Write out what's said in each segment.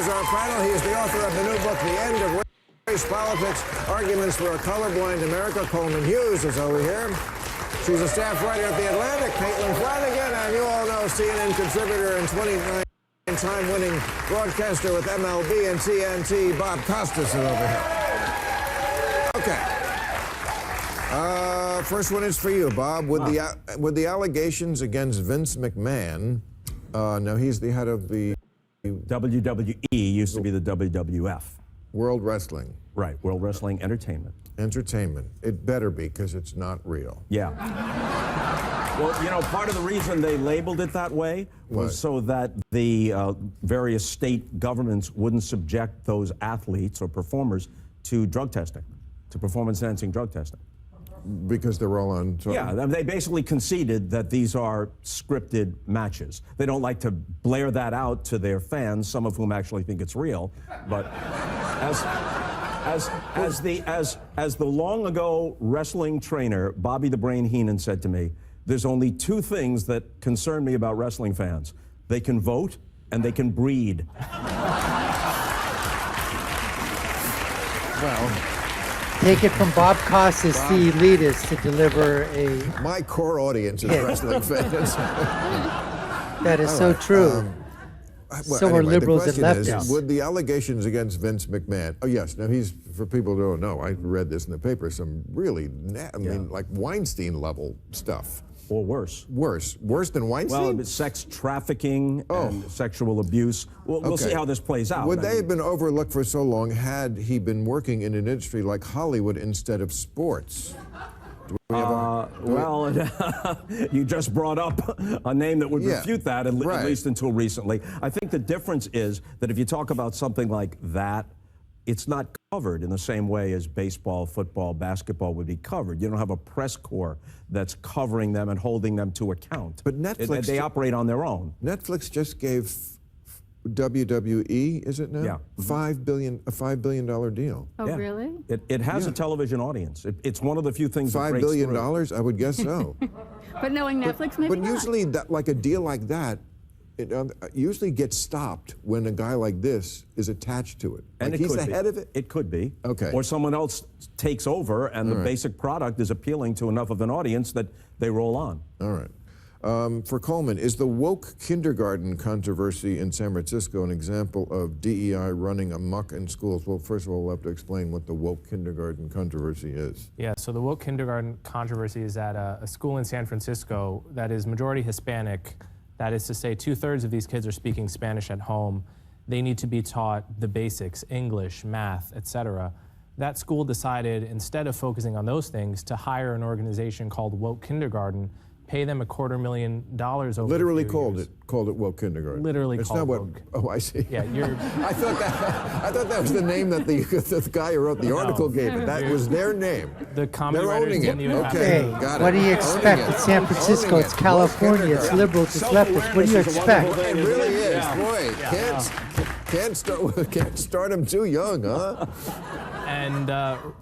is our panel. He is the author of the new book, The End of Race Politics, Arguments for a Colorblind America. Coleman Hughes is over here. She's a staff writer at The Atlantic, Caitlin Flanagan, and you all know CNN contributor and 29-time winning broadcaster with MLB and TNT, Bob Costas is over here. Okay. First one is for you, Bob. With the allegations against Vince McMahon, now he's the head of the WWE, used to be the WWF. World Wrestling. Right, World Wrestling Entertainment. Entertainment. It better be, because it's not real. Yeah. Well, you know, part of the reason they labeled it that way was so that the various state governments wouldn't subject those athletes or performers to drug testing, to performance-enhancing drug testing. Because they're all on... Yeah, they basically conceded that these are scripted matches. They don't like to blare that out to their fans, some of whom actually think it's real. But as the long ago wrestling trainer, Bobby the Brain Heenan, said to me, there's only two things that concern me about wrestling fans. They can vote and they can breed. Well... Take it from Bob Costas, the elitist, to deliver a... My core audience is wrestling fans. That is so true. So are liberals and leftists. Would the allegations against Vince McMahon... Oh, yes. Now, he's, for people who don't know, I read this in the paper, some really, like Weinstein-level stuff. Or worse. Worse than Weinstein? Well, sex trafficking and sexual abuse. We'll see how this plays out. Would they have been overlooked for so long had he been working in an industry like Hollywood instead of sports? Well, you just brought up a name that would refute that, at least until recently. I think the difference is that if you talk about something like that, it's not covered in the same way as baseball, football, basketball would be covered. You don't have a press corps that's covering them and holding them to account. But Netflix... They operate on their own. Netflix just gave WWE, is it now? Yeah. a $5 billion deal. Oh, really? It has a television audience. It's one of the few things that $5 billion? I would guess so. But knowing Netflix, maybe But usually, like a deal like that, it usually gets stopped when a guy like this is attached to it. And like he's the head of it? It could be. Okay. Or someone else takes over and the basic product is appealing to enough of an audience that they roll on. All right. For Coleman, is the woke kindergarten controversy in San Francisco an example of DEI running amok in schools? Well, first of all, we'll have to explain what the woke kindergarten controversy is. Yeah, so the woke kindergarten controversy is at a school in San Francisco that is majority Hispanic. That is to say, 2/3 of these kids are speaking Spanish at home. They need to be taught the basics, English, math, etc. That school decided, instead of focusing on those things, to hire an organization called Woke Kindergarten, pay them $250,000 over Literally a few called years. it woke kindergarten. Literally it's called not what, woke. Oh, I see. Yeah, you're... I thought that was the name that the guy who wrote the article gave it. That was their name. The comedy They're writers owning didn't it. even have Okay, to- got it. What do you expect? Owning it. It's San Francisco, it's California, it's liberal, it's leftist. What do you expect? It really is. Boy, can't start them too young, huh? And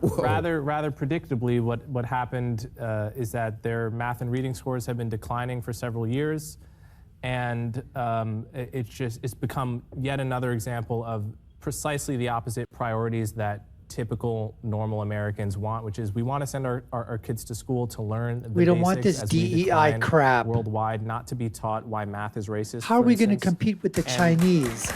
rather predictably, what happened is that their math and reading scores have been declining for several years, and it's become yet another example of precisely the opposite priorities that typical normal Americans want, which is we want to send our kids to school to learn the We don't want basics this as we DEI decline crap. Worldwide, not to be taught why math is racist. How are we going to compete with the Chinese?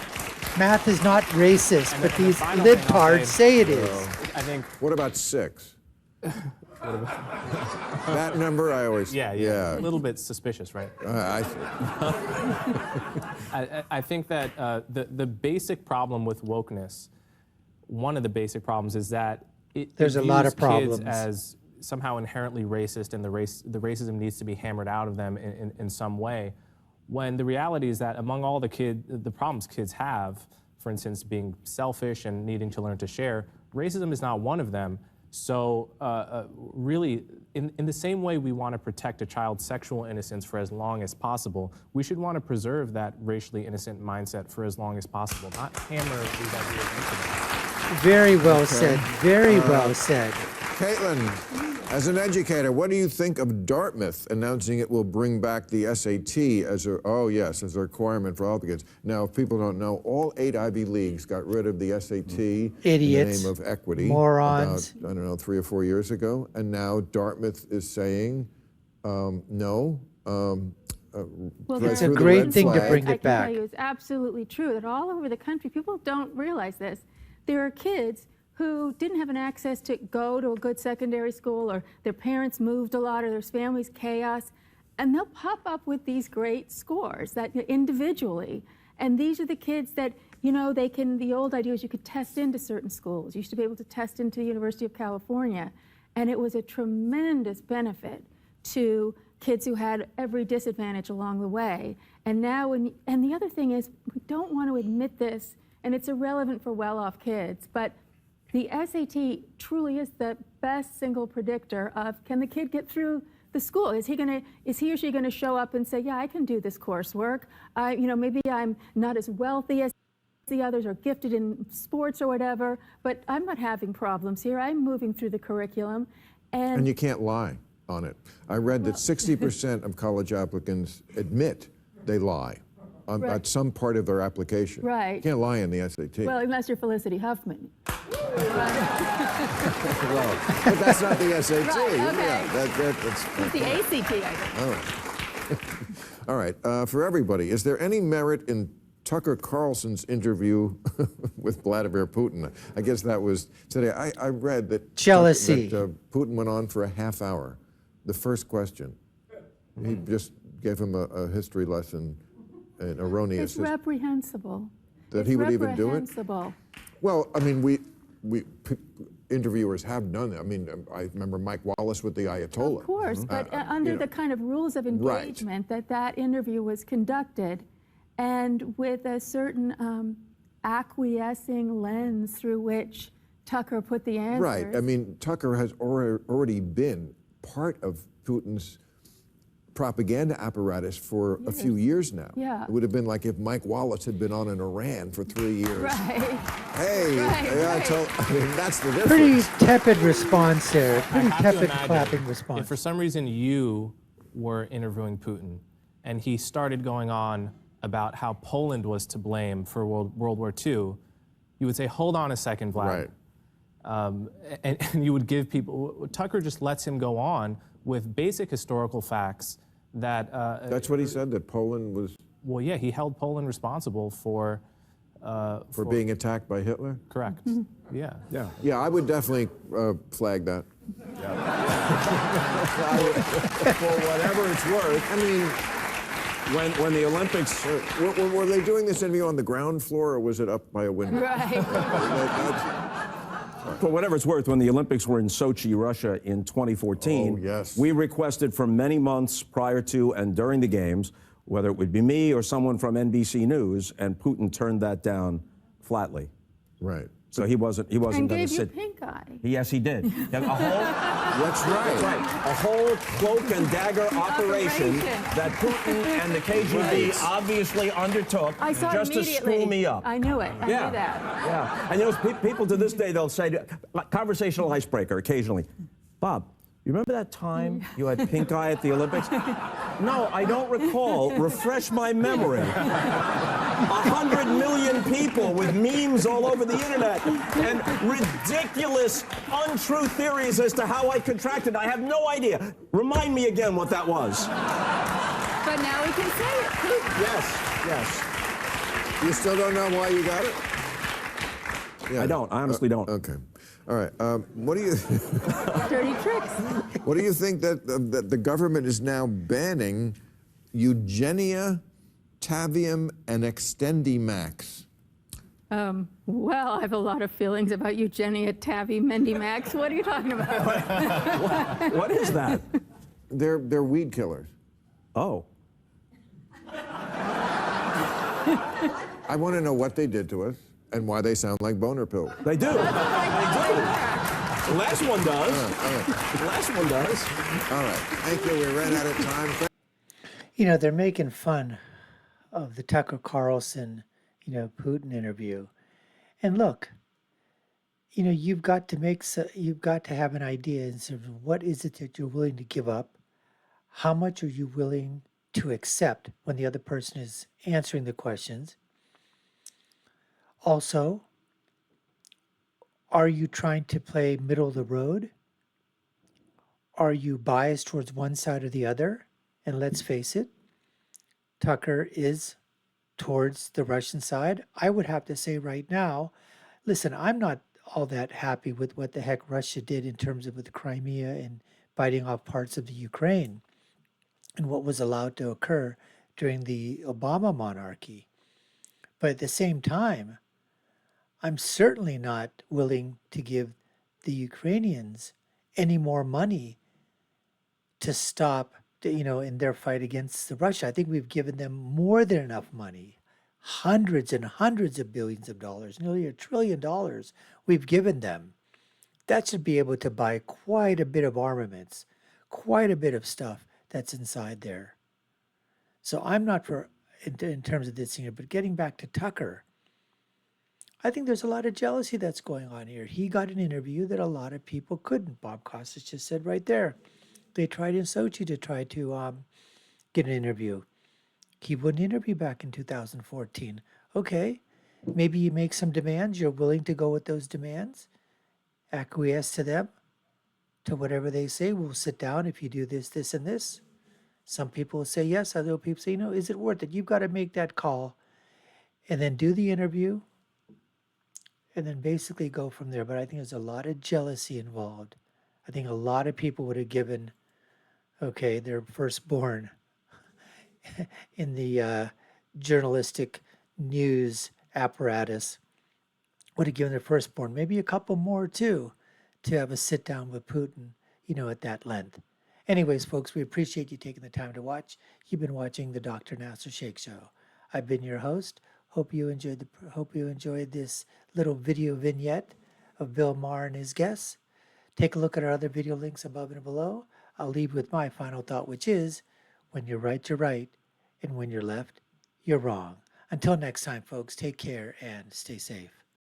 Math is not racist, but these libtards say it is. I think. What about 6? That number, I always... Yeah. A little bit suspicious, right? I see. I think that the basic problem with wokeness, one of the basic problems is that There's a lot of problems. kids as somehow inherently racist, and the racism needs to be hammered out of them in some way. When the reality is that among all the problems kids have, for instance, being selfish and needing to learn to share, racism is not one of them. So really, in the same way we want to protect a child's sexual innocence for as long as possible, we should want to preserve that racially innocent mindset for as long as possible, not hammer these ideas into them. Very well said. Very well said. Caitlin, As an educator, what do you think of Dartmouth announcing it will bring back the SAT as a, as a requirement for all the kids? Now, if people don't know, all 8 Ivy Leagues got rid of the SAT Idiots, in the name of equity. morons. About, I don't know, 3 or 4 years ago. And now Dartmouth is saying, no. Well, It's a great thing to bring it back. I can tell you, it's absolutely true that all over the country, people don't realize this. There are kids who didn't have an access to go to a good secondary school, or their parents moved a lot, or their family's chaos, and they'll pop up with these great scores that individually. And these are the kids that, you know, they can, the old idea was you could test into certain schools. You used to be able to test into the University of California. And it was a tremendous benefit to kids who had every disadvantage along the way. And now, and the other thing is, we don't want to admit this, and it's irrelevant for well-off kids, but the SAT truly is the best single predictor of, can the kid get through the school? Is he or she gonna show up and say, yeah, I can do this coursework. You know, maybe I'm not as wealthy as the others, or gifted in sports or whatever, but I'm not having problems here. I'm moving through the curriculum. And you can't lie on it. I read that 60% of college applicants admit they lie at some part of their application. Right. You can't lie in the SAT. Well, unless you're Felicity Huffman. Well, but that's not the SAT. Right, okay. Yeah, that's It's the ACT, I think. all right. All right. For everybody, is there any merit in Tucker Carlson's interview with Vladimir Putin? I guess that was today. I read that Jealousy. Putin went on for a half hour. The first question, he just gave him a history lesson, an erroneous. It's reprehensible. That he would even do it? Reprehensible. Well, I mean, we interviewers have done that. I mean, I remember Mike Wallace with the Ayatollah. Of course, but under the kind of rules of engagement that interview was conducted, and with a certain acquiescing lens through which Tucker put the answers. Right. I mean, Tucker has already been part of Putin's propaganda apparatus for a few years now. Yeah. It would have been like if Mike Wallace had been on in Iran for 3 years. Right. Hey, I mean, that's the difference. Pretty tepid response there. I Pretty have to tepid imagine clapping response. If for some reason you were interviewing Putin and he started going on about how Poland was to blame for World War II, you would say, hold on a second, Vlad. Right. And you would give people, Tucker just lets him go on with basic historical facts that... That's what he said, that Poland was... Well, yeah, he held Poland responsible for being attacked by Hitler? Correct. Yeah. Yeah. Yeah, I would definitely flag that. For whatever it's worth. I mean, When the Olympics, were they doing this interview on the ground floor, or was it up by a window? Right. for whatever it's worth, when the Olympics were in Sochi, Russia in 2014, Oh, yes. we requested for many months prior to and during the games, whether it would be me or someone from NBC News, and Putin turned that down flatly. Right. So he wasn't And going to gave you sit. pink eye. Yes, he did. A whole, That's right. a whole cloak and dagger operation that Putin and the KGB obviously undertook I saw just it to immediately. screw me up. I knew it. I knew that. Yeah. And you know, people to this day, they'll say, like, conversational icebreaker occasionally, Bob, you remember that time you had pink eye at the Olympics? No, I don't recall. Refresh my memory. 100 million people with memes all over the internet and ridiculous, untrue theories as to how I contracted. I have no idea. Remind me again what that was. But now we can say it. Yes. You still don't know why you got it? Yeah. I don't. I honestly don't. Okay. All right. What do you? Dirty tricks. What do you think that the government is now banning eugenia, Tavium, and Extendimax? Well, I have a lot of feelings about Eugenia, Tavi, Mendimax. What are you talking about? What is that? They're weed killers. Oh. I want to know what they did to us and why they sound like boner pills. They do. They do. The last one does. The last one does. All right. Thank you. We ran out of time. You know, they're making fun of the Tucker Carlson, Putin interview. And look, you've got to you've got to have an idea in terms of what is it that you're willing to give up. How much are you willing to accept when the other person is answering the questions? Also, are you trying to play middle of the road? Are you biased towards one side or the other? And let's face it, Tucker is towards the Russian side. I would have to say right now, listen, I'm not all that happy with what the heck Russia did in terms of with Crimea and biting off parts of the Ukraine and what was allowed to occur during the Obama monarchy. But at the same time, I'm certainly not willing to give the Ukrainians any more money to stop, in their fight against the Russia. I think we've given them more than enough money, hundreds and hundreds of billions of dollars, nearly $1 trillion we've given them. That should be able to buy quite a bit of armaments, quite a bit of stuff that's inside there. So I'm not for, in terms of this here, but getting back to Tucker, I think there's a lot of jealousy that's going on here. He got an interview that a lot of people couldn't. Bob Costas just said right there. They tried in Sochi to try to get an interview. He wouldn't interview back in 2014. Okay, maybe you make some demands. You're willing to go with those demands, acquiesce to them, to whatever they say. We'll sit down if you do this, this, and this. Some people will say yes. Other people say, is it worth it? You've got to make that call and then do the interview and then basically go from there. But I think there's a lot of jealousy involved. I think a lot of people would have given, their firstborn in the journalistic news apparatus would have given their firstborn, maybe a couple more too, to have a sit down with Putin, at that length. Anyways, folks, we appreciate you taking the time to watch. You've been watching the Dr. Nasir Shaikh Show. I've been your host. Hope you enjoyed this little video vignette of Bill Maher and his guests. Take a look at our other video links above and below. I'll leave with my final thought, which is, when you're right, you're right, and when you're left, you're wrong. Until next time, folks, take care and stay safe.